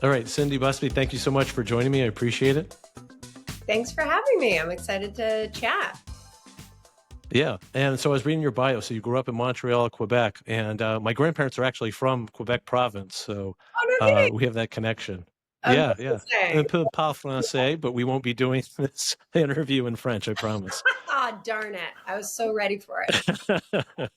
All right, Cindy Busby, thank you so much for joining me. I appreciate it. Thanks for having me. I'm excited to chat. Yeah, and so I was reading your bio. So you grew up in Montreal, Quebec, and my grandparents are actually from Quebec province, so Oh, no kidding. we have that connection. Yeah, yeah. Un Amazing. peu pas français, but we won't be doing this interview in French, I promise. Ah, darn it. I was so ready for it.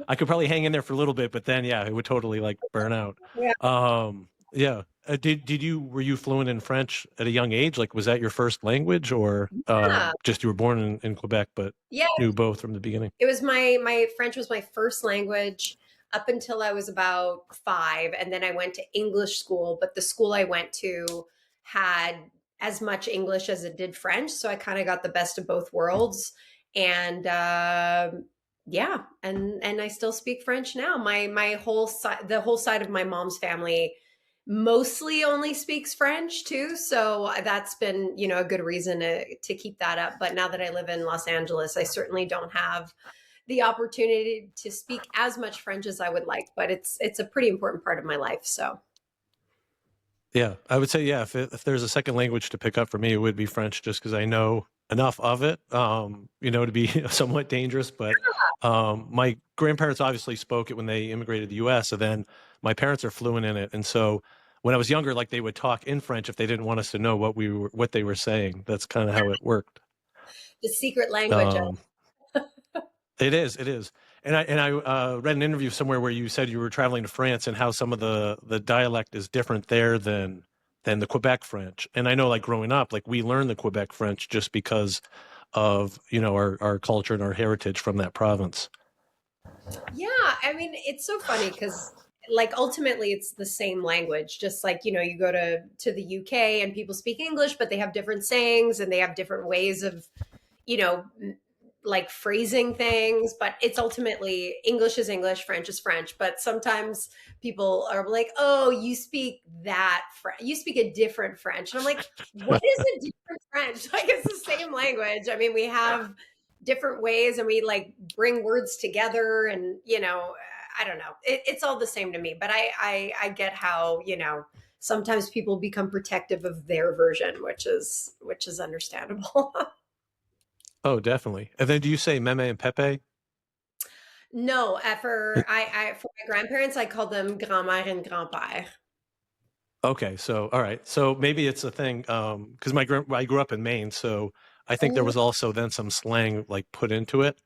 I could probably hang in there for a little bit, but then yeah, it would totally like burn out. Yeah. Yeah. Did you were you fluent in French at a young age? Like was that your first language, or Yeah. just you were born in Quebec but Yeah. knew both from the beginning? It was my French was my first language up until I was about 5. And then I went to English school, but the school I went to had as much English as it did French. So I kind of got the best of both worlds. And yeah, and I still speak French now. My whole side, the whole side of my mom's family mostly only speaks French too. So that's been, a good reason to keep that up. But now that I live in Los Angeles, I certainly don't have the opportunity to speak as much French as I would like, but it's a pretty important part of my life. So Yeah, I would say yeah. If there's a second language to pick up for me, it would be French, just because I know enough of it, to be somewhat dangerous. But my grandparents obviously spoke it when they immigrated to the U.S. So then my parents are fluent in it, and so when I was younger, like they would talk in French if they didn't want us to know what they were saying. That's kind of how it worked. the secret language. Um, it is. And I read an interview somewhere where you said you were traveling to France and how some of the dialect is different there than the Quebec French. And I know, like growing up, like we learned the Quebec French just because of our culture and our heritage from that province. Yeah, I mean, it's so funny because like ultimately it's the same language. Just like, you go to the UK and people speak English, but they have different sayings and they have different ways of, you know, like phrasing things, but it's ultimately English is English, French is French. But sometimes people are like, "Oh, you speak that French. You speak a different French." And I'm like, "What is a different French? Like it's the same language. I mean, we have different ways and we like bring words together and, I don't know. It's all the same to me, but I get how, sometimes people become protective of their version, which is understandable. Oh, definitely. And then do you say meme and pepe? No, for my grandparents, I called them grand-mère and grand-père. Okay, so all right, so maybe it's a thing because I grew up in Maine, so I think there Mhm. was also then some slang like put into it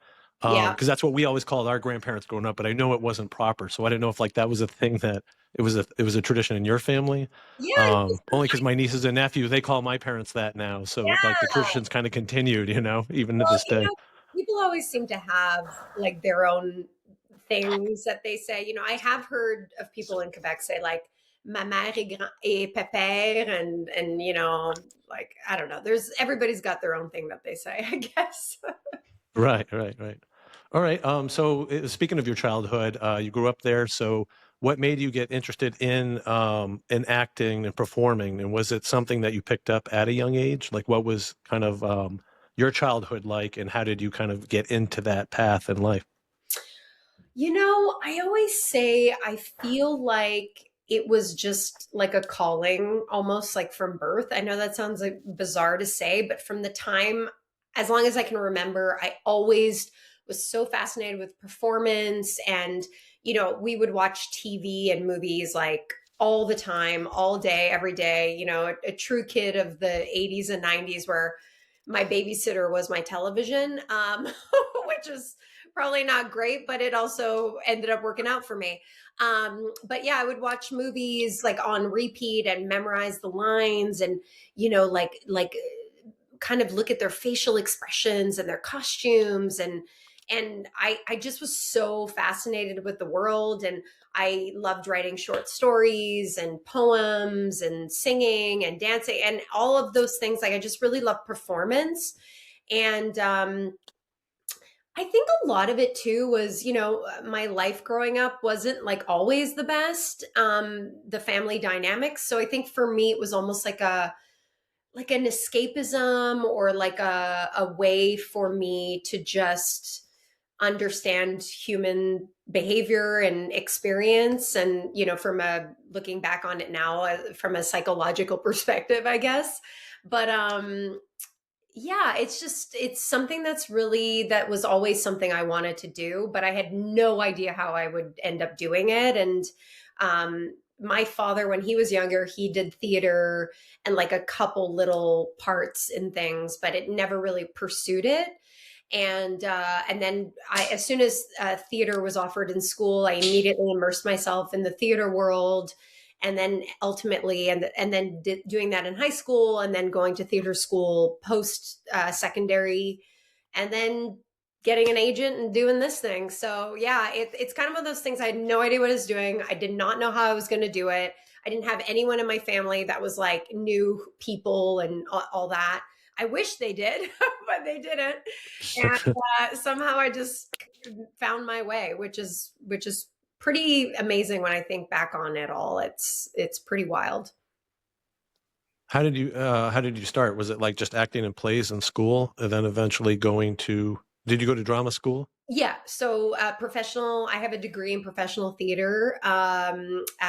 Yeah. because that's what we always called our grandparents growing up. But I know it wasn't proper, so I didn't know if like that was a thing that it was a tradition in your family. Yeah, Only because my nieces and nephews they call my parents that now, so like the yeah. tradition's kind of continued, even to Well, this day. people always seem to have like their own things that they say. I have heard of people in Quebec say like "ma mère est pépère," and like I don't know. There's everybody's got their own thing that they say, I guess. Right, right, right. All right. So speaking of your childhood, you grew up there. So what made you get interested in acting and performing? And was it something that you picked up at a young age? Like what was kind of your childhood like, and how did you kind of get into that path in life? I always say I feel like it was just like a calling, almost like from birth. I know that sounds like bizarre to say, but from the time, as long as I can remember, I always was so fascinated with performance. And, we would watch TV and movies like all the time, all day, every day, a true kid of the 80s and 90s where my babysitter was my television, which is probably not great, but it also ended up working out for me. But yeah, I would watch movies like on repeat and memorize the lines and, like kind of look at their facial expressions and their costumes and I just was so fascinated with the world and I loved writing short stories and poems and singing and dancing and all of those things. Like I just really loved performance. And I think a lot of it too was, my life growing up wasn't like always the best, the family dynamics. So I think for me, it was almost like an escapism or like a way for me to just understand human behavior and experience. And, from looking back on it now, from a psychological perspective, I guess. But, yeah, it's something that was always something I wanted to do, but I had no idea how I would end up doing it. And my father, when he was younger, he did theater and like a couple little parts in things, but it never really pursued it. And then as soon as theater was offered in school, I immediately immersed myself in the theater world, and then ultimately, and then doing that in high school, and then going to theater school post secondary, and then getting an agent and doing this thing. So yeah, it's kind of one of those things. I had no idea what I was doing. I did not know how I was going to do it. I didn't have anyone in my family that was like knew people and all that. I wish they did, but they didn't. And somehow I just found my way, which is pretty amazing when I think back on it all. It's pretty wild. How did you start? Was it like just acting in plays in school and then eventually did you go to drama school? Yeah, so professional. I have a degree in professional theater at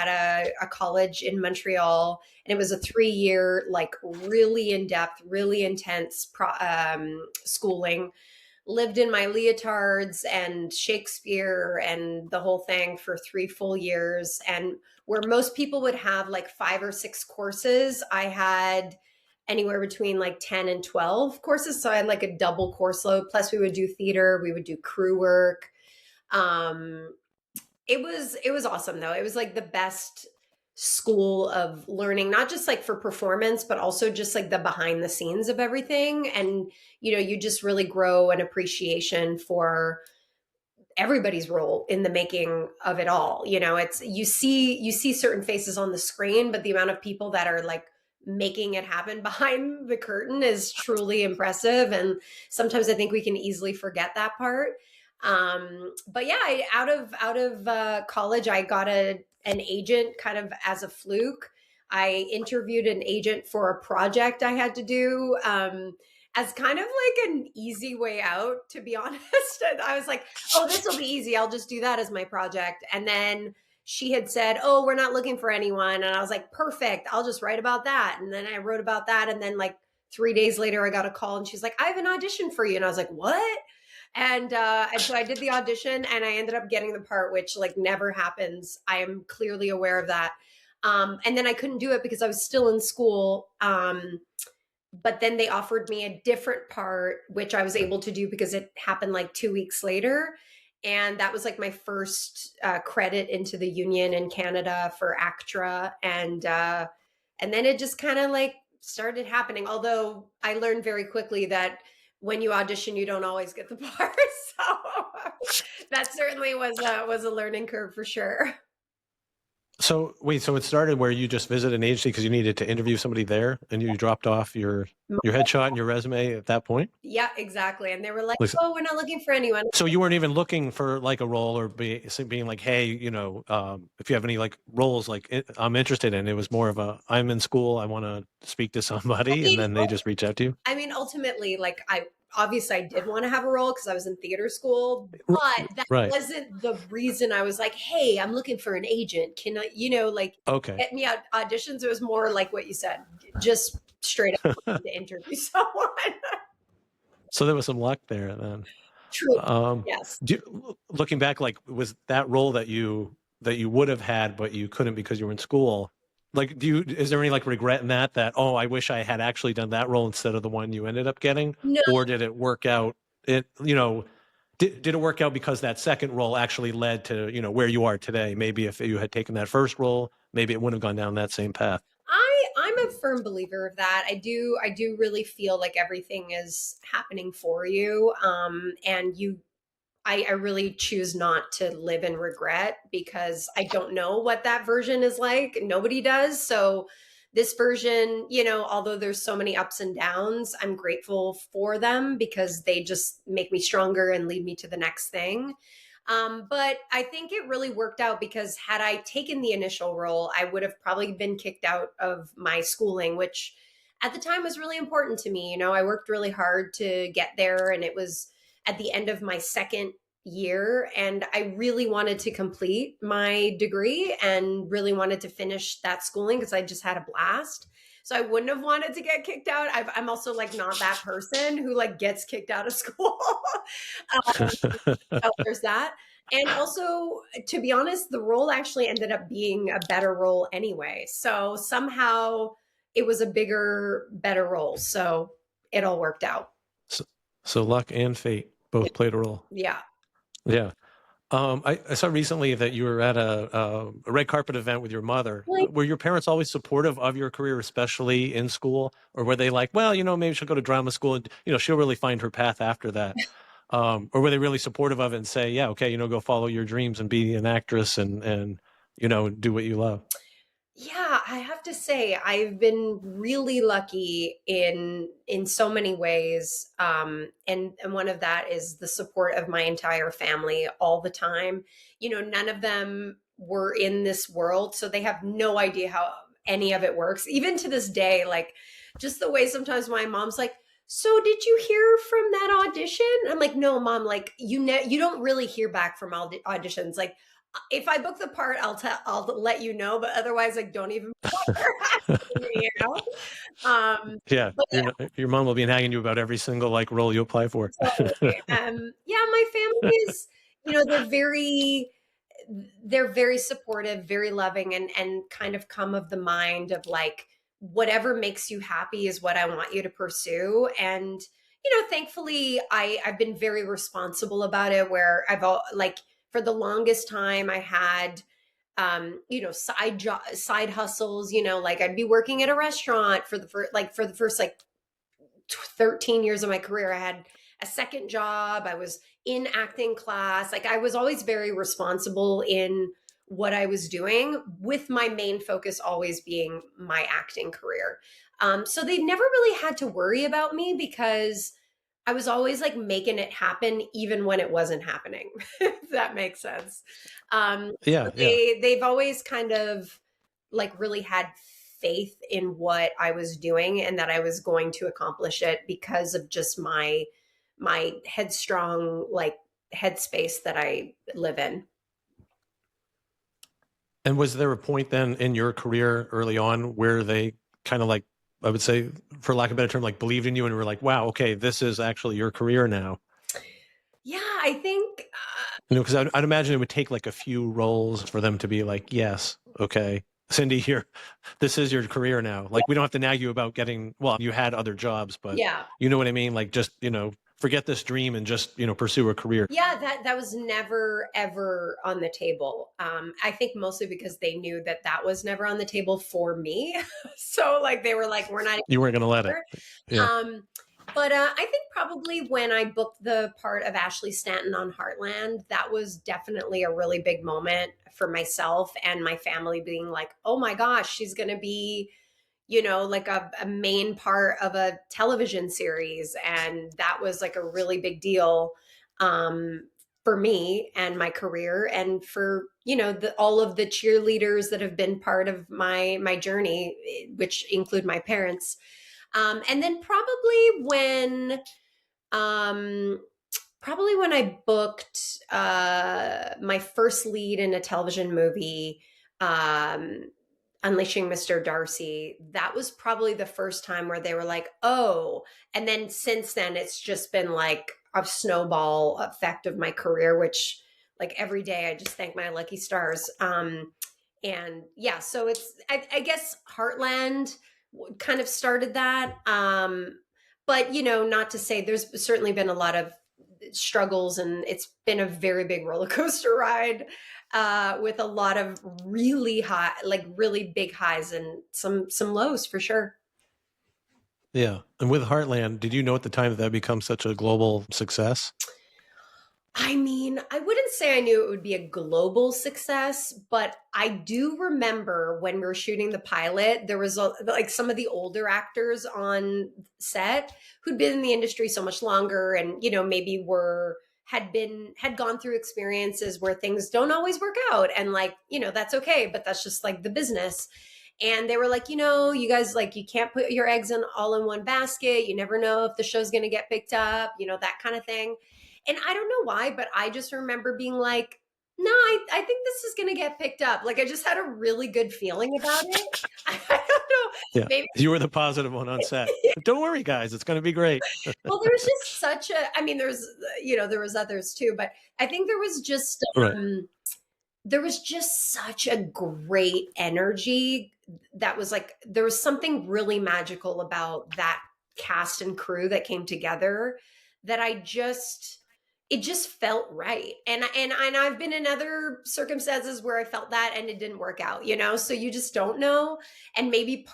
a college in Montreal, and it was a 3 year, like really in depth, really intense schooling. Lived in my leotards and Shakespeare and the whole thing for 3 full years. And where most people would have like 5 or 6 courses, I had anywhere between like 10 and 12 courses. So I had like a double course load. Plus, we would do theater, we would do crew work. Um, it was awesome though. It was like the best school of learning, not just like for performance, but also just like the behind the scenes of everything. And you just really grow an appreciation for everybody's role in the making of it all. It's you see certain faces on the screen, but the amount of people that are like making it happen behind the curtain is truly impressive. And sometimes I think we can easily forget that part. But yeah, out of college, I got an agent kind of as a fluke. I interviewed an agent for a project I had to do. As kind of like an easy way out, to be honest. And I was like, oh, this will be easy. I'll just do that as my project. And then she had said, oh, we're not looking for anyone. And I was like, perfect. I'll just write about that. And then I wrote about that. And then like 3 days later, I got a call and she's like, I have an audition for you. And I was like, what? And so I did the audition and I ended up getting the part, which like never happens. I am clearly aware of that. And then I couldn't do it because I was still in school. But then they offered me a different part, which I was able to do because it happened like 2 weeks later. And that was like my first credit into the union in Canada for ACTRA. And then it just kind of like started happening. Although I learned very quickly that when you audition, you don't always get the part. So that certainly was a learning curve for sure. So wait, so it started where you just visited an agency because you needed to interview somebody there, and you dropped off your headshot and your resume at that point? Yeah, exactly. And they were like, Like, "Oh, we're not looking for anyone." so you weren't even looking for like a role or being like, hey, if you have any like roles like I'm interested in. It was more of I'm in school, I want to speak to I somebody, and mean, then they just reach out to you. ultimately, like I did want to have a role because I was in theater school, R- but that Right. wasn't the reason I was like, "Hey, I'm looking for an agent. Can I, like Okay. get me out auditions?" It was more like what you said, just straight up to interview someone. So there was some luck there then. True. Um, Yes. Looking back, like was that role that you would have had but you couldn't because you were in school? Like, is there any like regret in that oh, I wish I had actually done that role instead of the one you ended up getting, No, or did it work out? Did it work out because that second role actually led to where you are today? Maybe if you had taken that first role, maybe it wouldn't have gone down that same path. I'm a firm believer of that. I do really feel like everything is happening for you. And I really choose not to live in regret because I don't know what that version is like. Nobody does. So this version, although there's so many ups and downs, I'm grateful for them because they just make me stronger and lead me to the next thing. But I think it really worked out because had I taken the initial role, I would have probably been kicked out of my schooling, which at the time was really important to me. I worked really hard to get there, and it was at the end of my second year, and I really wanted to complete my degree and really wanted to finish that schooling because I just had a blast. So I wouldn't have wanted to get kicked out. I'm also like not that person who like gets kicked out of school. Oh, there's that. And also, to be honest, the role actually ended up being a better role anyway. So somehow it was a bigger, better role. So it all worked out. So, so luck and fate both played a role. Yeah. Yeah. I saw recently that you were at a red carpet event with your mother. Like, Were your parents always supportive of your career, especially in school? Or were they like, well, maybe she'll go to drama school and, she'll really find her path after that? Or were they really supportive of it and say, yeah, okay, go follow your dreams and be an actress and do what you love? yeah, I have to say I've been really lucky in so many ways. And one of that is the support of my entire family all the time. None of them were in this world, so they have no idea how any of it works. Even to this day, like just the way sometimes my mom's like, "So did you hear from that audition?" I'm like, "No, mom, like you don't really hear back from auditions. Like if I book the part, I'll let you know, but otherwise, like, don't even bother asking me, you know? Yeah, But yeah, your mom will be nagging you about every single like role you apply for. totally. Yeah, my family is, they're very supportive, very loving, and kind of come of the mind of like, whatever makes you happy is what I want you to pursue. And, thankfully, I've been very responsible about it, where like, for the longest time I had side hustles, like I'd be working at a restaurant for the first like 13 years of my career. I had a second job. I was in acting class. Like I was always very responsible in what I was doing, with my main focus always being my acting career. So they never really had to worry about me because I was always like making it happen even when it wasn't happening, if that makes sense. Yeah, yeah. They've always kind of like really had faith in what I was doing and that I was going to accomplish it because of just my headstrong like headspace that I live in. And was there a point then in your career early on where they kind of like, I would say, for lack of a better term, like believed in you and were like, wow, okay, this is actually your career now? Yeah, I think Because I'd imagine it would take like a few roles for them to be like, yes, okay, Cindy, here, this is your career now. Like, we don't have to nag you about getting, well, you had other jobs, but yeah. you know what I mean? Like, just, forget this dream and just, pursue a career. Yeah, that was never ever on the table. I think mostly because they knew that was never on the table for me. So like they were like, we're not You weren't going to let it. here. Yeah. But I think probably when I booked the part of Ashley Stanton on Heartland, that was definitely a really big moment for myself and my family, being like, oh my gosh, she's going to be, like a main part of a television series. And that was like a really big deal for me and my career, and for, all of the cheerleaders that have been part of my journey, which include my parents. And then um, probably when I booked my first lead in a television movie, um, Unleashing Mr. Darcy, that was probably the first time where they were like, oh, and then since then, it's just been like a snowball effect of my career, which like every day I just thank my lucky stars. And yeah, so I guess Heartland kind of started that. But, not to say, there's certainly been a lot of struggles, and it's been a very big roller coaster ride, with a lot of really high, like really big highs and some lows for sure. Yeah. And with Heartland, did you know at the time that that become such a global success? I mean, I wouldn't say I knew it would be a global success, but I do remember when we were shooting the pilot, there was like some of the older actors on set who'd been in the industry so much longer, and maybe had gone through experiences where things don't always work out, and like, that's okay, but that's just like the business. And they were like, you guys, like, you can't put your eggs in all in one basket. You never know if the show's going to get picked up, that kind of thing. And I don't know why, but I just remember being like, no, I think this is going to get picked up. Like I just had a really good feeling about it. I don't know. Yeah. Maybe. You were the positive one on set. Don't worry, guys. It's going to be great. Well, there was just such a, I mean, there's, there was others too, but I think Right. there was just such a great energy that was like, there was something really magical about that cast and crew that came together that it just felt right. And I've been in other circumstances where I felt that and it didn't work out, so you just don't know. And maybe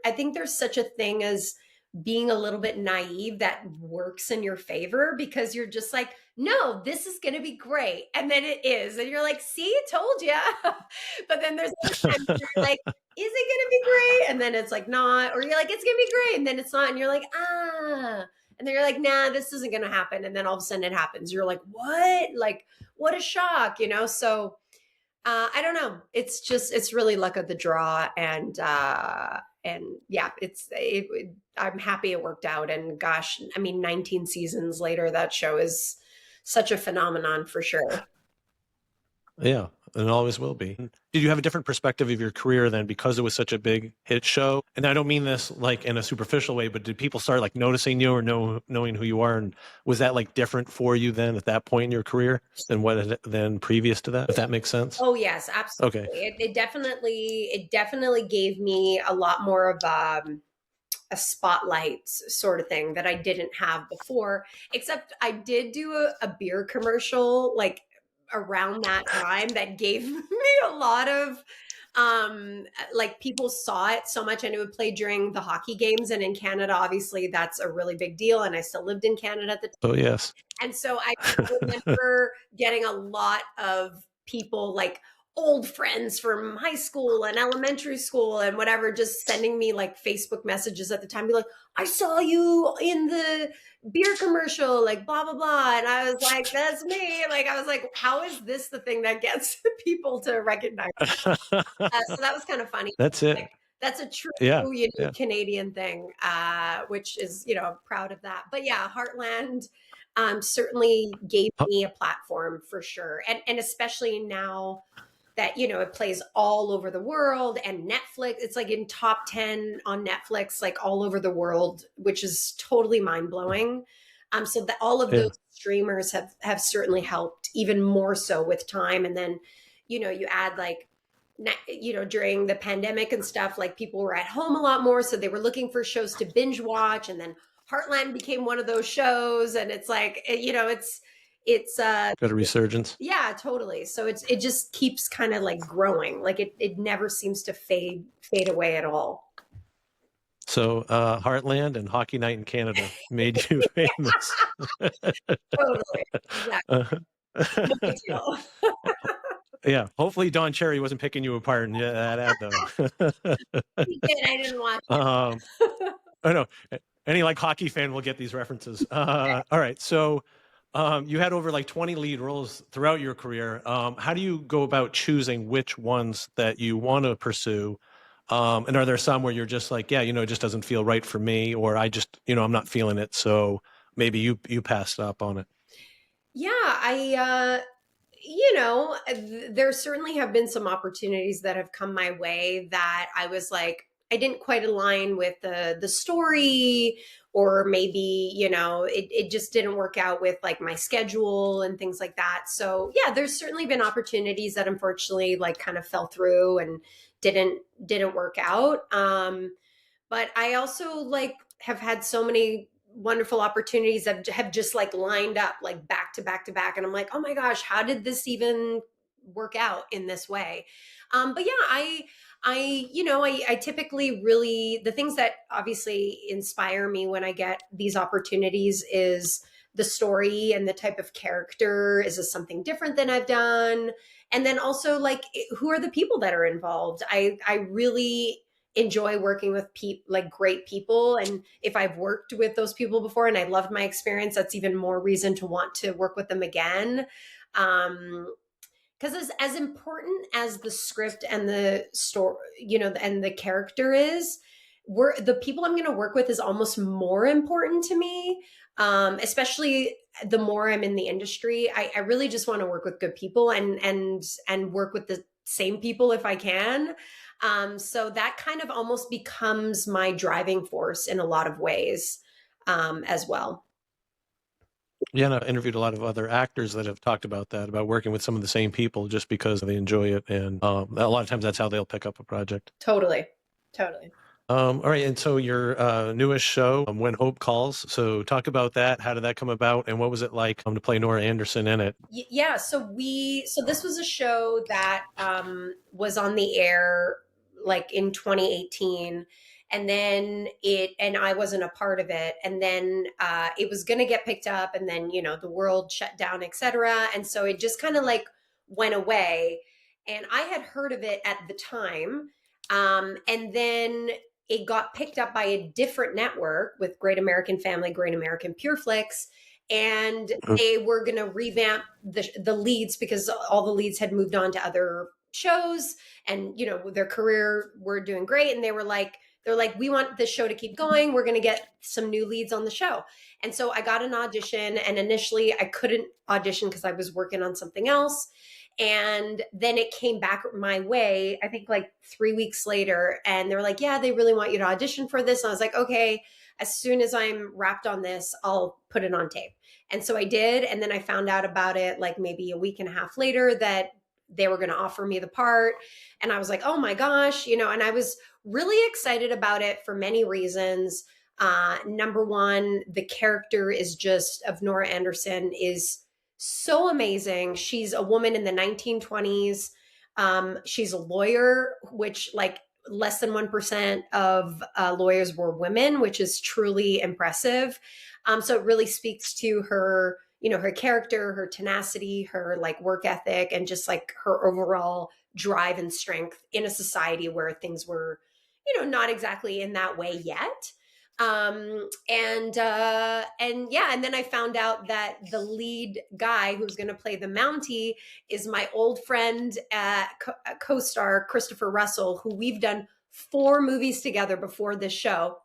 I think there's such a thing as being a little bit naive that works in your favor because you're just like, no, this is going to be great. And then it is. And you're like, see, told you. But then there's other times where you're like, is it going to be great? And then it's like, not. Or you're like, it's going to be great. And then it's not. And you're like, ah. And then you're like, nah, this isn't going to happen. And then all of a sudden it happens. You're like, what? Like, what a shock, So I don't know. It's really luck of the draw. And yeah, I'm happy it worked out. And gosh, I mean, 19 seasons later, that show is such a phenomenon for sure. Yeah, and it always will be. Did you have a different perspective of your career then because it was such a big hit show? And I don't mean this like in a superficial way, but did people start like noticing you or knowing who you are? And was that like different for you then at that point in your career than previous to that? If that makes sense. Oh yes, absolutely. Okay. It definitely gave me a lot more of a spotlight sort of thing that I didn't have before. Except I did do a beer commercial like around that time that gave me a lot of like people saw it so much, and it would play during the hockey games, and in Canada obviously that's a really big deal, and I still lived in Canada at the time. Oh yes. And so I remember getting a lot of people like old friends from high school and elementary school and whatever, just sending me like Facebook messages at the time, be like, I saw you in the beer commercial, like blah, blah, blah. And I was like, that's me. Like, I was like, how is this the thing that gets people to recognize me? So that was kind of funny. That's it. Like, that's a true, Yeah. Canadian thing, which is, proud of that. But yeah, Heartland certainly gave me a platform for sure. And especially now that, it plays all over the world, and Netflix, it's like in top 10 on Netflix, like all over the world, which is totally mind blowing. So that all of those streamers have certainly helped even more so with time. And then, you add like, during the pandemic and stuff, like people were at home a lot more. So they were looking for shows to binge watch. And then Heartland became one of those shows. And it's like, it's got a resurgence. Yeah, totally. So it just keeps kind of like growing. Like it never seems to fade away at all. So Heartland and Hockey Night in Canada made you famous. Totally. Exactly. Yeah. Hopefully Don Cherry wasn't picking you apart in that ad though. He did. I didn't watch it. I know. Any like hockey fan will get these references. All right. So you had over like 20 lead roles throughout your career. How do you go about choosing which ones that you want to pursue? And are there some where you're just like, yeah, it just doesn't feel right for me, or I just, I'm not feeling it. So maybe you passed up on it. Yeah, there certainly have been some opportunities that have come my way that I was like, I didn't quite align with the story, or maybe, it just didn't work out with like my schedule and things like that. So yeah, there's certainly been opportunities that unfortunately like kind of fell through and didn't work out. But I also like have had so many wonderful opportunities that have just like lined up like back to back to back. And I'm like, oh my gosh, how did this even work out in this way? But yeah, I typically really, the things that obviously inspire me when I get these opportunities is the story and the type of character. Is this something different than I've done? And then also like, who are the people that are involved? I really enjoy working with like great people. And if I've worked with those people before and I loved my experience, that's even more reason to want to work with them again. Because as important as the script and the story, and the character is, the people I'm going to work with is almost more important to me. especially the more I'm in the industry. I really just want to work with good people and work with the same people if I can. So that kind of almost becomes my driving force in a lot of ways, as well. Yeah, and I've interviewed a lot of other actors that have talked about that, about working with some of the same people just because they enjoy it. And a lot of times that's how they'll pick up a project. Totally. Totally. All right. And so your newest show, When Hope Calls. So talk about that. How did that come about? And what was it like to play Nora Anderson in it? Yeah, so this was a show that was on the air like in 2018, and then I wasn't a part of it, and then it was going to get picked up, and then the world shut down, etc., and so it just kind of like went away, and I had heard of it at the time, and then it got picked up by a different network with Great American Family, Great American Pure Flix, and they were going to revamp the leads because all the leads had moved on to other shows, and their career were doing great, and they're like, we want this show to keep going, we're going to get some new leads on the show. And so I got an audition, and initially I couldn't audition because I was working on something else, and then it came back my way, I think like 3 weeks later, and they were like, yeah, they really want you to audition for this. And I was like, okay, as soon as I'm wrapped on this, I'll put it on tape. And so I did. And then I found out about it like maybe a week and a half later that they were going to offer me the part. And I was like, oh my gosh, and I was really excited about it for many reasons. Number one, the character is just of Nora Anderson is so amazing. She's a woman in the 1920s. She's a lawyer, which like less than 1% of lawyers were women, which is truly impressive. So it really speaks to her, her character, her tenacity, her like work ethic, and just like her overall drive and strength in a society where things were, not exactly in that way yet. And yeah, and then I found out that the lead guy who's going to play the Mountie is my old friend, co-star Christopher Russell, who we've done 4 movies together before this show.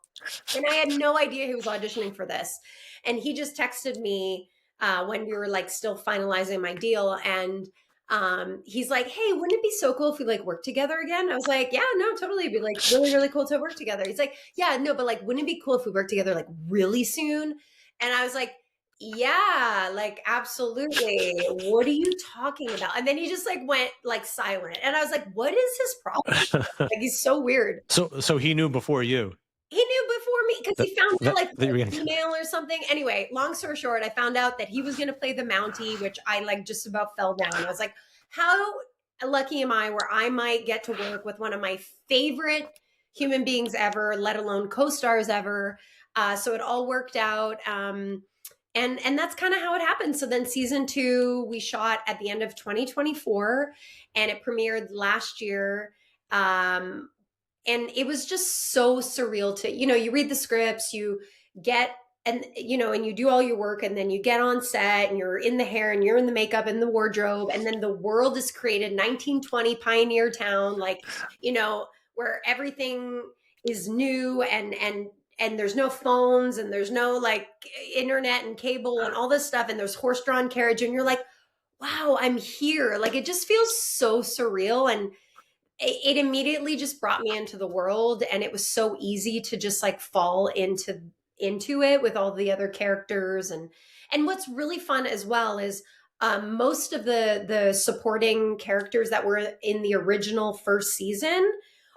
And I had no idea he was auditioning for this. And he just texted me when we were like still finalizing my deal. And he's like, hey, wouldn't it be so cool if we like work together again? I was like, yeah, no, totally. It'd be like really, really cool to work together. He's like, yeah, no, but like, wouldn't it be cool if we worked together like really soon? And I was like, yeah, like absolutely. What are you talking about? And then he just like went like silent. And I was like, what is his problem? Like he's so weird. So he knew before you. He knew before me because he found out like that email or something. Anyway, long story short, I found out that he was going to play the Mountie, which I like just about fell down. I was like, how lucky am I where I might get to work with one of my favorite human beings ever, let alone co-stars ever. So it all worked out. And that's kind of how it happened. So then season 2, we shot at the end of 2024 and it premiered last year. And it was just so surreal to, you read the scripts, you get, and you do all your work, and then you get on set and you're in the hair and you're in the makeup and the wardrobe. And then the world is created, 1920 pioneer town, like, where everything is new and there's no phones and there's no like internet and cable and all this stuff. And there's horse-drawn carriage and you're like, wow, I'm here. Like, it just feels so surreal. And it immediately just brought me into the world, and it was so easy to just like fall into it with all the other characters. And what's really fun as well is most of the supporting characters that were in the original first season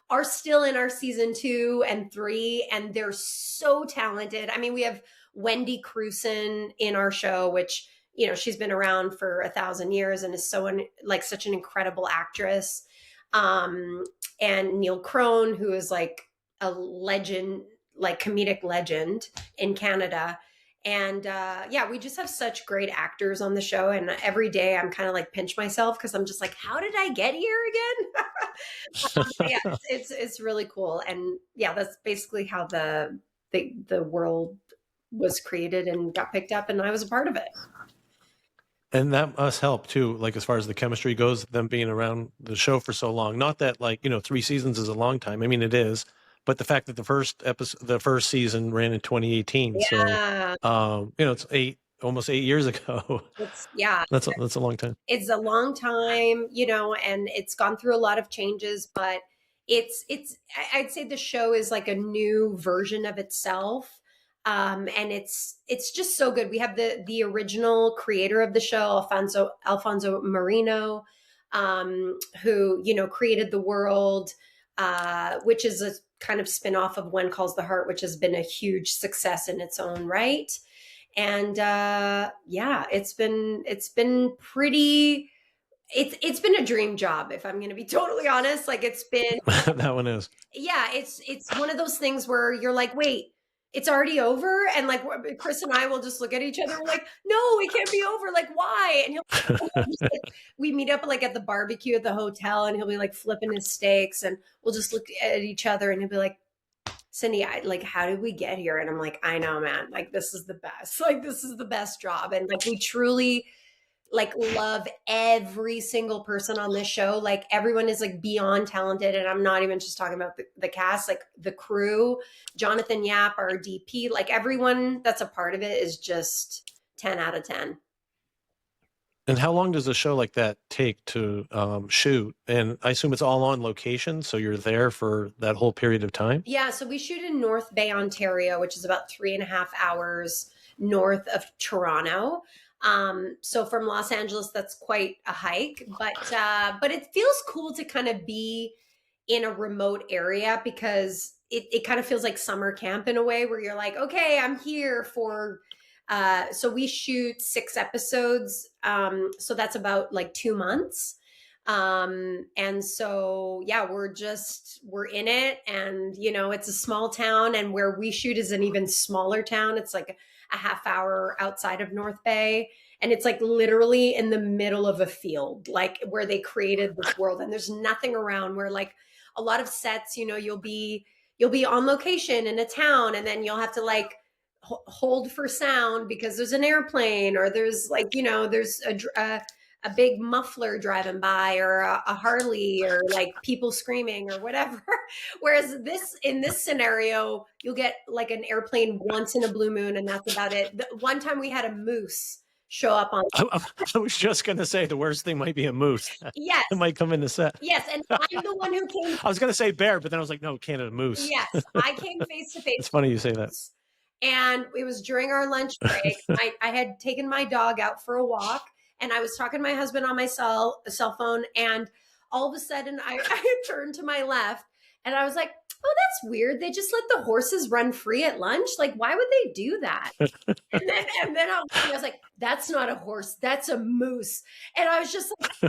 are still in our season 2 and 3, and they're so talented. I mean, we have Wendy Crewson in our show, which she's been around for 1,000 years and is so like such an incredible actress. And Neil Crone, who is like a legend, like comedic legend in Canada. And yeah, we just have such great actors on the show. And every day I'm kind of like pinch myself because I'm just like, how did I get here again? Yeah, it's really cool. And yeah, that's basically how the world was created and got picked up, and I was a part of it. And that must help too, like as far as the chemistry goes, them being around the show for so long. Not that like, 3 seasons is a long time. I mean, it is, but the fact that the first season ran in 2018, so Yeah. it's almost 8 years ago. Yeah. That's a long time. It's a long time, and it's gone through a lot of changes, but I'd say the show is like a new version of itself. And it's just so good. We have the original creator of the show, Alfonso Marino, who created the world, which is a kind of spin-off of When Calls the Heart, which has been a huge success in its own right. And yeah, it's been pretty. It's been a dream job, if I'm going to be totally honest. Like it's been, That one is. yeah, it's one of those things where you're like, wait, it's already over, and like Chris and I will just look at each other, we're like, no, it can't be over. Like why? And we meet up like at the barbecue at the hotel, and he'll be like flipping his steaks, and we'll just look at each other, and he'll be like, Cindy, how did we get here? And I'm like, I know, man. Like, this is the best. Like, this is the best job. And like, we truly love every single person on this show. Like, everyone is like beyond talented. And I'm not even just talking about the cast, like the crew, Jonathan Yap, our DP, like everyone that's a part of it is just 10 out of 10. And how long does a show like that take to shoot? And I assume it's all on location, so you're there for that whole period of time? Yeah, so we shoot in North Bay, Ontario, which is about 3.5 hours north of Toronto. So from Los Angeles, that's quite a hike, but it feels cool to kind of be in a remote area, because it kind of feels like summer camp in a way, where you're like, okay, I'm here for so we shoot 6 episodes. So that's about like 2 months. And so, yeah, we're in it, and, it's a small town, and where we shoot is an even smaller town. It's like a half hour outside of North Bay. And it's like literally in the middle of a field, like where they created this world, and there's nothing around. Where like a lot of sets, you'll be on location in a town, and then you'll have to like hold for sound because there's an airplane, or there's like, there's a big muffler driving by, or a Harley, or like people screaming or whatever. Whereas in this scenario, you'll get like an airplane once in a blue moon, and that's about it. One time we had a moose show up on. I was just going to say the worst thing might be a moose. Yes. It might come in the set. Yes, and I'm the one who came. I was going to say bear, but then I was like, no, Canada moose. Yes, I came face to face. It's funny you say that. And it was during our lunch break. I had taken my dog out for a walk, and I was talking to my husband on my cell phone, and all of a sudden I turned to my left, and I was like, oh, that's weird. They just let the horses run free at lunch. Like, why would they do that? and then I was like, that's not a horse, that's a moose. And I was just like,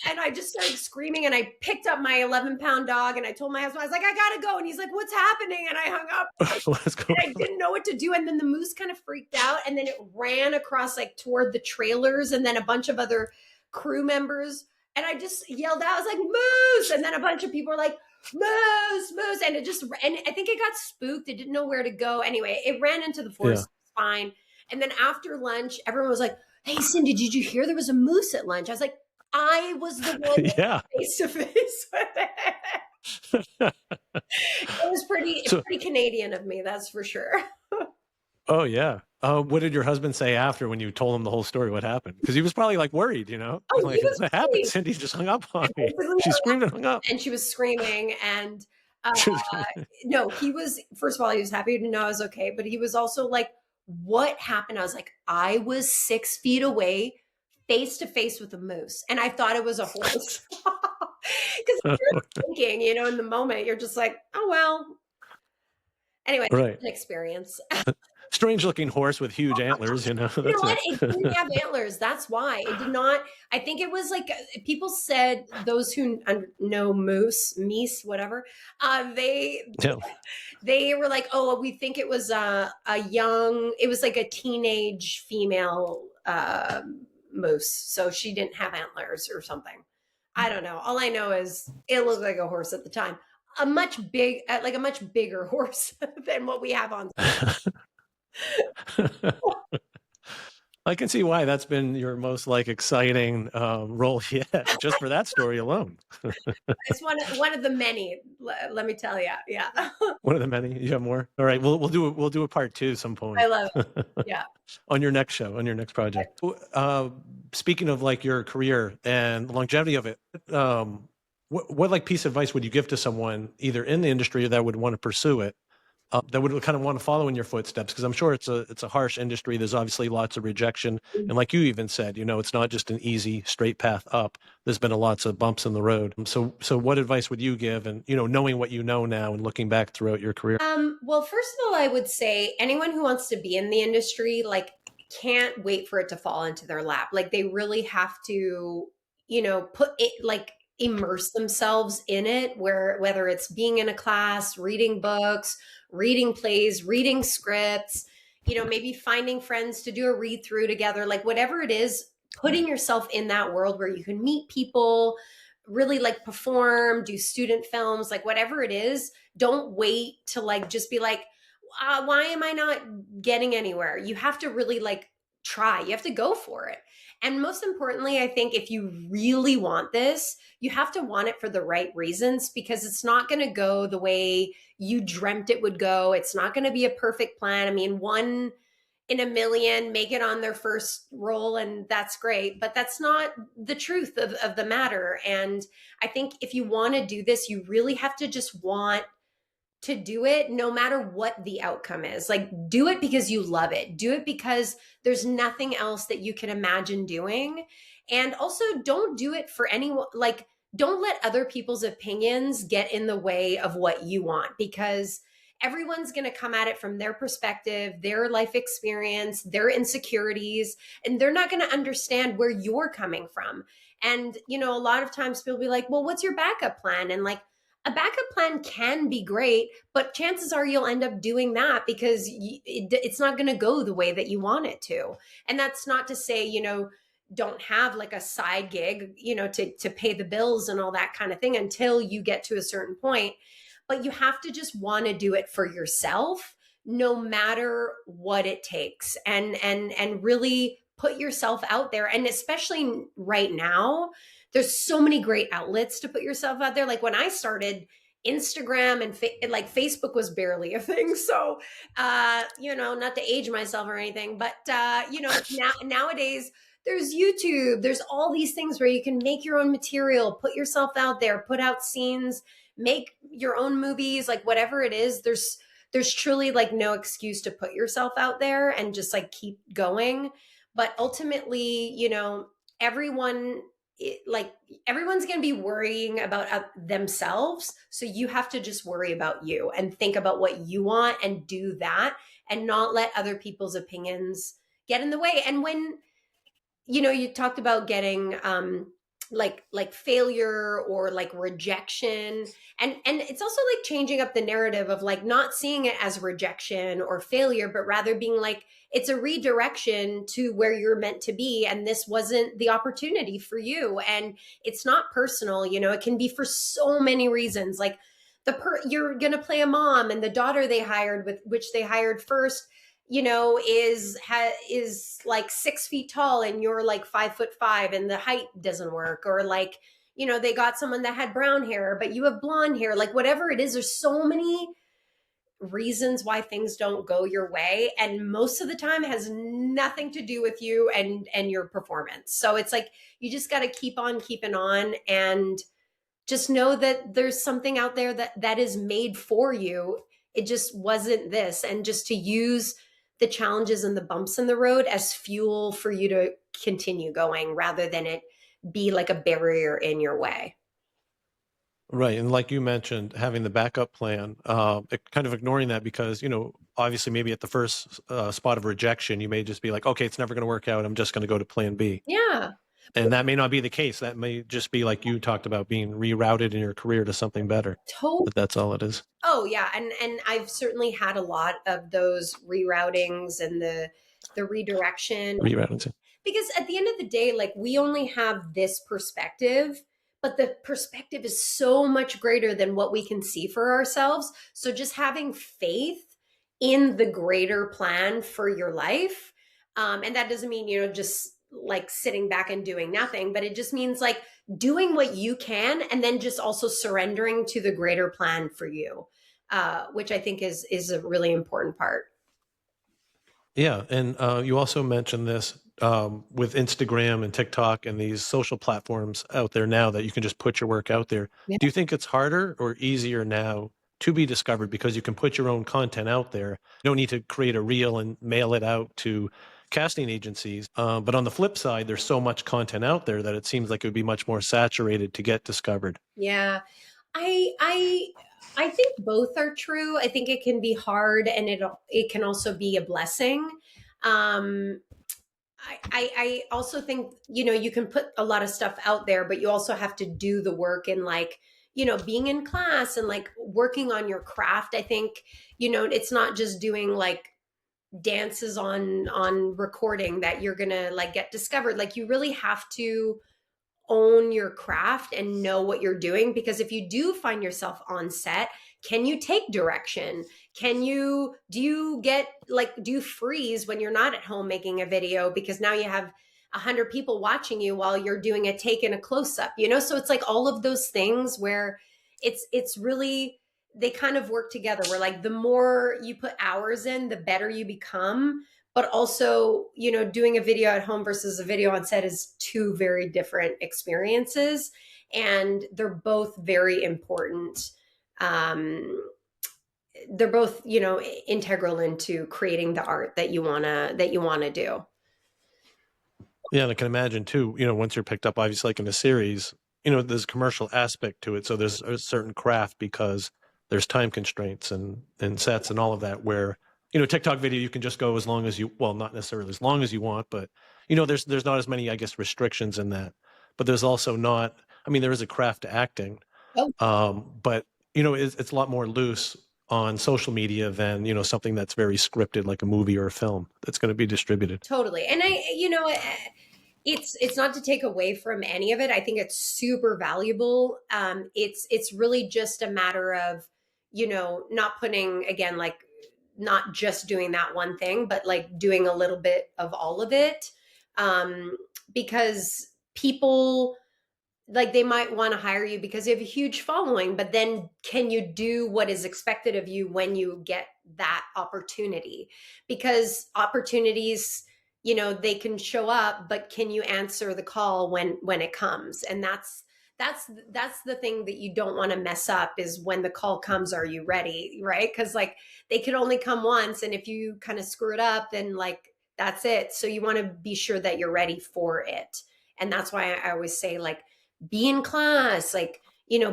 and I just started screaming, and I picked up my 11-pound dog, and I told my husband, I was like, I gotta go. And he's like, what's happening? And I hung up. I didn't know what to do. And then the moose kind of freaked out, and then it ran across like toward the trailers, and then a bunch of other crew members. And I just yelled out, I was like, moose. And then a bunch of people were like, moose, moose. And I think it got spooked. It didn't know where to go. Anyway, it ran into the forest. Yeah. Fine. And then after lunch, everyone was like, hey, Cindy, did you hear there was a moose at lunch? I was like, I was the one face to face with it. It was pretty Canadian of me, that's for sure. Oh, yeah. What did your husband say after, when you told him the whole story? What happened? Because he was probably like worried, Oh, like, what happened? Cindy just hung up on me. She screamed and hung up. And she was screaming. And no, he was, first of all, he was happy to know I was okay. But he was also like, what happened? I was like, I was 6 feet away, face to face with a moose. And I thought it was a horse. Because you're thinking, in the moment, you're just like, oh, well. Anyway, right. An experience. Strange looking horse with huge antlers, You know what? It didn't have antlers. That's why it did not. I think it was like, people said, those who know meese, whatever, they were like, oh, we think it was it was like a teenage female moose. So she didn't have antlers or something. I don't know. All I know is it looked like a horse at the time. A much bigger horse than what we have on. I can see why that's been your most like exciting role yet, just for that story alone. It's one of the many. Let me tell you. Yeah, One of the many. You have more. All right, we'll do a part two some I point. love it. Yeah. On your next show, on your next project. Speaking of like your career and the longevity of it, what like piece of advice would you give to someone either in the industry that would want to pursue it, that would kind of want to follow in your footsteps? Because I'm sure it's a harsh industry. There's obviously lots of rejection, and like you even said, it's not just an easy straight path up. There's been lots of bumps in the road. So what advice would you give? And knowing what you know now and looking back throughout your career. Well, first of all, I would say anyone who wants to be in the industry, like, can't wait for it to fall into their lap. Like, they really have to, put it, like, immerse themselves in it, whether it's being in a class, reading books, reading plays, reading scripts, maybe finding friends to do a read through together, like whatever it is, putting yourself in that world where you can meet people, really like perform, do student films, like whatever it is. Don't wait to like just be like, why am I not getting anywhere? You have to really like try. You have to go for it. And most importantly, I think if you really want this, you have to want it for the right reasons, because it's not going to go the way you dreamt it would go. It's not going to be a perfect plan. I mean, one in a million make it on their first role, and that's great, but that's not the truth of the matter. And I think if you want to do this, you really have to just want to do it no matter what the outcome is. Like, do it because you love it. Do it because there's nothing else that you can imagine doing. And also, don't do it for anyone. Like, don't let other people's opinions get in the way of what you want, because everyone's going to come at it from their perspective, their life experience, their insecurities, and they're not going to understand where you're coming from. And, a lot of times people be like, well, what's your backup plan? And like, a backup plan can be great, but chances are you'll end up doing that because it's not going to go the way that you want it to. And that's not to say, don't have like a side gig, to pay the bills and all that kind of thing until you get to a certain point. But you have to just want to do it for yourself, no matter what it takes, and really put yourself out there. And especially right now, there's so many great outlets to put yourself out there. Like when I started, Instagram and like Facebook was barely a thing. So, not to age myself or anything, but nowadays there's YouTube. There's all these things where you can make your own material, put yourself out there, put out scenes, make your own movies, like whatever it is. There's truly like no excuse to put yourself out there and just like keep going. But ultimately, everyone like everyone's going to be worrying about themselves, so you have to just worry about you and think about what you want and do that, and not let other people's opinions get in the way. And when you talked about getting like failure or like rejection, and it's also like changing up the narrative of like not seeing it as rejection or failure, but rather being like, it's a redirection to where you're meant to be, and this wasn't the opportunity for you. And it's not personal, it can be for so many reasons. Like you're gonna play a mom, and the daughter they hired, with which they hired first, is like 6 feet tall and you're like 5'5", and the height doesn't work. Or like, they got someone that had brown hair, but you have blonde hair. Like whatever it is, there's so many reasons why things don't go your way. And most of the time it has nothing to do with you and your performance. So it's like, you just got to keep on keeping on, and just know that there's something out there that is made for you. It just wasn't this. And just to use the challenges and the bumps in the road as fuel for you to continue going, rather than it be like a barrier in your way. Right. And like you mentioned, having the backup plan, kind of ignoring that because, obviously maybe at the first spot of rejection, you may just be like, okay, it's never going to work out. I'm just going to go to plan B. Yeah. And that may not be the case. That may just be like you talked about, being rerouted in your career to something better. Totally. But that's all it is. Oh yeah. And I've certainly had a lot of those reroutings and the redirection. Rerouting. Because at the end of the day, like, we only have this perspective, but the perspective is so much greater than what we can see for ourselves. So just having faith in the greater plan for your life, And that doesn't mean, just like sitting back and doing nothing, but it just means like doing what you can and then just also surrendering to the greater plan for you, which I think is a really important part. Yeah, and you also mentioned this with Instagram and TikTok and these social platforms out there now that you can just put your work out there. Yeah. Do you think it's harder or easier now to be discovered because you can put your own content out there? You don't need to create a reel and mail it out to casting agencies. But on the flip side, there's so much content out there that it seems like it would be much more saturated to get discovered. Yeah. I I I think both are true. I think it can be hard and it can also be a blessing. Um I also think, you can put a lot of stuff out there, but you also have to do the work and like, being in class and like working on your craft. I think, it's not just doing like dances on recording that you're gonna like get discovered. Like you really have to own your craft and know what you're doing, because if you do find yourself on set, can you take direction? Do you freeze when you're not at home making a video because now you have 100 people watching you while you're doing a take and a close up, so it's like all of those things where it's really, they kind of work together, where like the more you put hours in, the better you become. But also, doing a video at home versus a video on set is two very different experiences, and they're both very important. um they're both, integral into creating the art that you want to do. Yeah, and I can imagine too, once you're picked up, obviously like in a series, there's a commercial aspect to it. So there's a certain craft because there's time constraints and sets and all of that where, TikTok video, you can just go as long as you, well, not necessarily as long as you want, but there's not as many, I guess, restrictions in that. But there's also not, I mean, there is a craft to acting. Oh, But it's a lot more loose on social media than, something that's very scripted like a movie or a film that's going to be distributed. totally. And it's not to take away from any of it. I think it's super valuable. It's really just a matter of, not putting, again, like not just doing that one thing, but like doing a little bit of all of it. Because people, like, they might want to hire you because you have a huge following, but then can you do what is expected of you when you get that opportunity? Because opportunities, they can show up, but can you answer the call when it comes? And that's the thing that you don't want to mess up, is when the call comes, are you ready? Right? Because like they could only come once, and if you kind of screw it up, then like that's it. So you want to be sure that you're ready for it. And that's why I always say, like, be in class, like,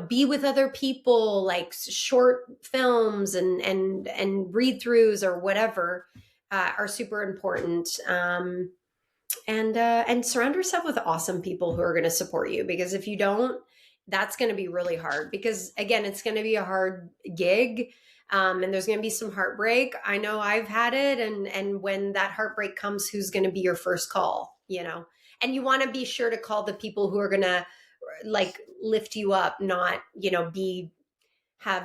be with other people, like short films and read throughs or whatever, are super important. And surround yourself with awesome people who are going to support you, because if you don't, that's going to be really hard, because again, it's going to be a hard gig. And there's going to be some heartbreak. I know I've had it. And when that heartbreak comes, who's going to be your first call, and you want to be sure to call the people who are going to like lift you up, not, have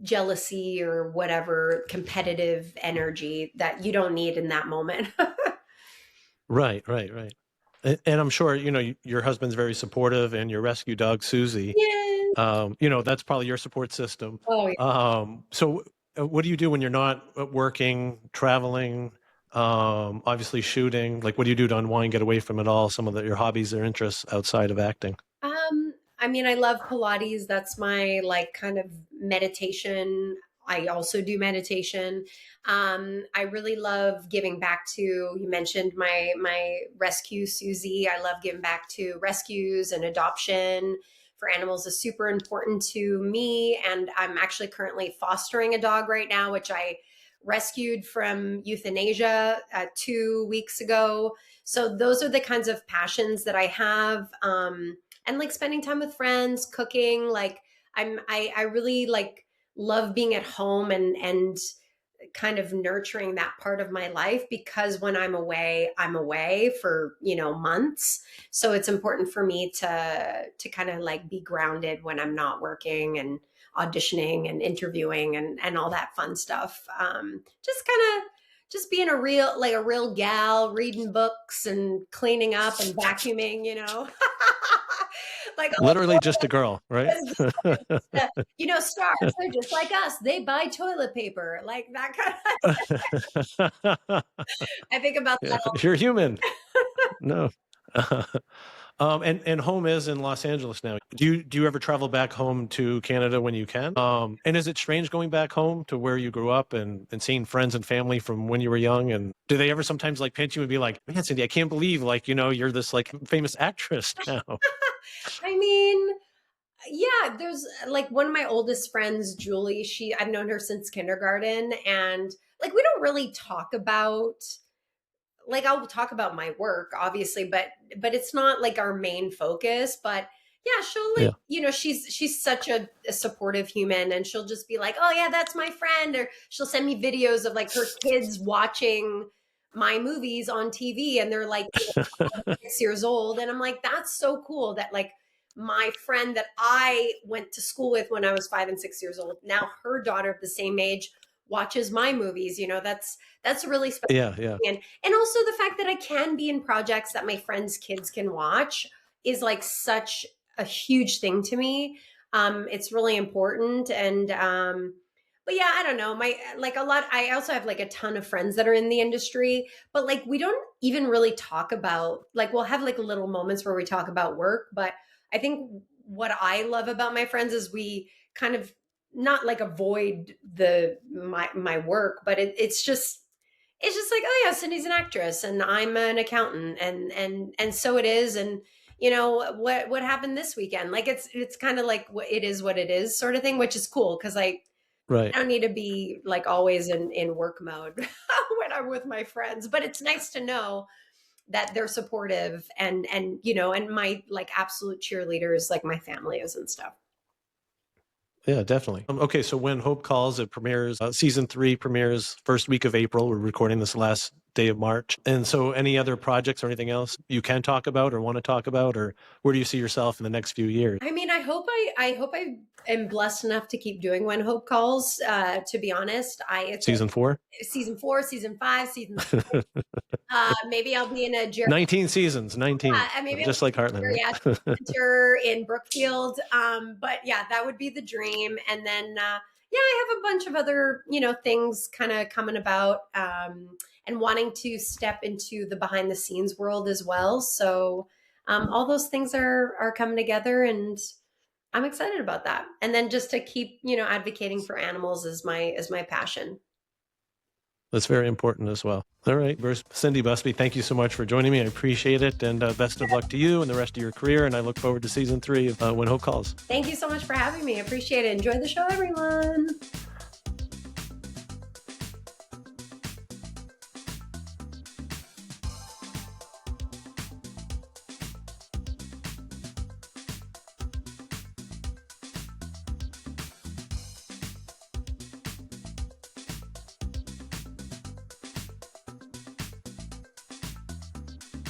jealousy or whatever competitive energy that you don't need in that moment. Right, right, right. And I'm sure, your husband's very supportive and your rescue dog, Susie, Yeah. that's probably your support system. Oh, yeah. So what do you do when you're not working, traveling, obviously shooting? Like, what do you do to unwind, get away from it all? Some of your hobbies or interests outside of acting? I mean, I love Pilates. That's my like kind of meditation. I also do meditation. I really love giving back to, you mentioned my rescue, Susie. I love giving back to rescues, and adoption for animals is super important to me. And I'm actually currently fostering a dog right now, which I rescued from euthanasia 2 weeks ago. So those are the kinds of passions that I have. And like spending time with friends, cooking. Like I really like love being at home and kind of nurturing that part of my life, because when I'm away for, months. So it's important for me to kind of like be grounded when I'm not working and auditioning and interviewing and all that fun stuff. just being a real gal, reading books and cleaning up and vacuuming, you know. Like all Literally just a girl, right? you know, stars, they're just like us. They buy toilet paper, like that kind of. I think about Yeah, that all. you're human. No. And home is in Los Angeles now. Do you ever travel back home to Canada when you can? And is it strange going back home to where you grew up and seeing friends and family from when you were young? And do they ever sometimes like pinch you and be like, man, Cindy, I can't believe like, you know, you're this like famous actress now. I mean, yeah, there's like one of my oldest friends, Julie, I've known her since kindergarten, and like we don't really talk about, like I'll talk about my work obviously, but it's not like our main focus. But yeah, she'll like, Yeah. you know, she's such a supportive human, and she'll just be like, oh yeah, that's my friend. Or she'll send me videos of like her kids watching my movies on TV, and they're like, you know, 6 years old, and I'm like, that's so cool that like my friend that I went to school with when I was 5 and 6 years old, now her daughter of the same age watches my movies. You know, that's really special. Yeah. Yeah. And also the fact that I can be in projects that my friends' kids can watch is like such a huge thing to me. It's really important. And but yeah, I don't know. My like a lot, I also have like a ton of friends that are in the industry, but like we don't even really talk about, like we'll have like little moments where we talk about work. But I think what I love about my friends is we kind of not like avoid my work, but it's just like, oh yeah, Cindy's an actress and I'm an accountant, and so it is. And you know what happened this weekend, like it's kind of like what it is sort of thing, which is cool because like Right. I don't need to be like always in work mode when I'm with my friends, but it's nice to know that they're supportive, and you know, and my like absolute cheerleaders like my family is and stuff. Yeah, definitely. Okay, so When Hope Calls, it premieres, season 3 premieres first week of April. We're recording this last day of March. And so any other projects or anything else you can talk about or want to talk about, or where do you see yourself in the next few years? I mean, I hope I am blessed enough to keep doing When Hope Calls. To be honest, it's Season 4? season 4, season 5, season. Maybe I'll be in a 19 seasons, 19. Maybe Just like Heartland. Right? In Brookfield. But yeah, that would be the dream. And then yeah, I have a bunch of other, you know, things kind of coming about, and wanting to step into the behind the scenes world as well. So all those things are coming together, and I'm excited about that. And then just to keep, you know, advocating for animals is my passion. That's very important as well. All right, Cindy Busby, thank you so much for joining me. I appreciate it, and best of luck to you and the rest of your career. And I look forward to season 3 of When Hope Calls. Thank you so much for having me. I appreciate it. Enjoy the show, everyone.